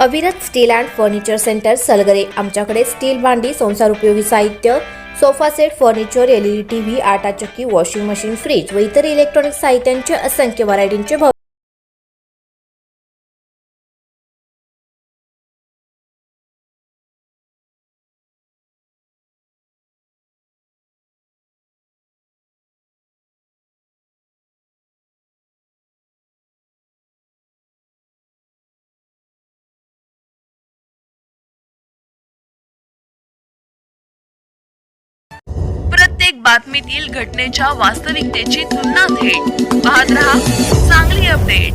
अविरत steel and furniture centre Salgare. आमच्याकडे steel भांडी, संसार उपयोगी साहित्य, sofa set, furniture, LED TV, आटा चक्की, वॉशिंग मशीन, फ्रीज व इतर इलेक्ट्रॉनिक साहित्यांचे असंख्य व्हरायटींचे प्रत्येक बातमीतील घटनेच्या वास्तविकतेची तुलना थेट पाहत रहा सांगली अपडेट।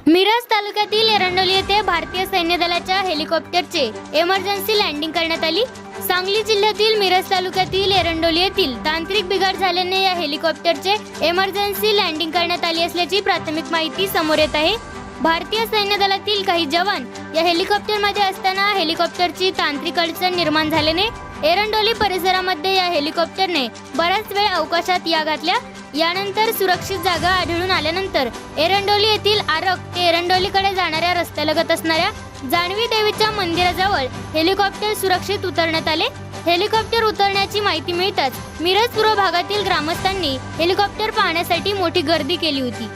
मिरज तालुक्यातील एरंडोली येथे भारतीय सैन्य दलाच्या हेलिकॉप्टरचे इमर्जन्सी लँडिंग करण्यात आली। सांगली जिल्ह्यातील मिरज तालुक्यातील एरंडोली येथील तांत्रिक बिघाड झाल्याने या हेलिकॉप्टरचे इमर्जन्सी लँडिंग करण्यात आली असल्याची प्राथमिक माहिती समोर येत आहे। भारतीय सैन्य दलातील काही जवान या हेलिकॉप्टरमध्ये असताना हेलिकॉप्टरची तांत्रिक अडचण निर्माण झाल्याने एरंडोली परिसरामध्ये या हेलिकॉप्टरने बराच वेळ अवकाशात या घातल्या। यानंतर सुरक्षित जागा आढळून आल्यानंतर एरंडोली येथील आरक ते एरंडोलीकडे जाणाऱ्या रस्त्यालगत असणाऱ्या जानवी देवीच्या मंदिराजवळ हेलिकॉप्टर सुरक्षित उतरण्यात आले। हेलिकॉप्टर उतरण्याची माहिती मिळताच मिरज पूर्व भागातील ग्रामस्थांनी हेलिकॉप्टर पाहण्यासाठी मोठी गर्दी केली होती।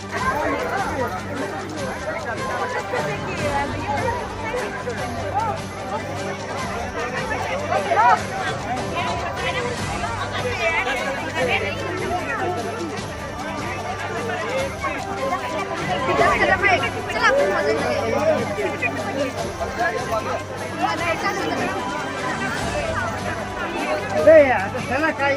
चला काय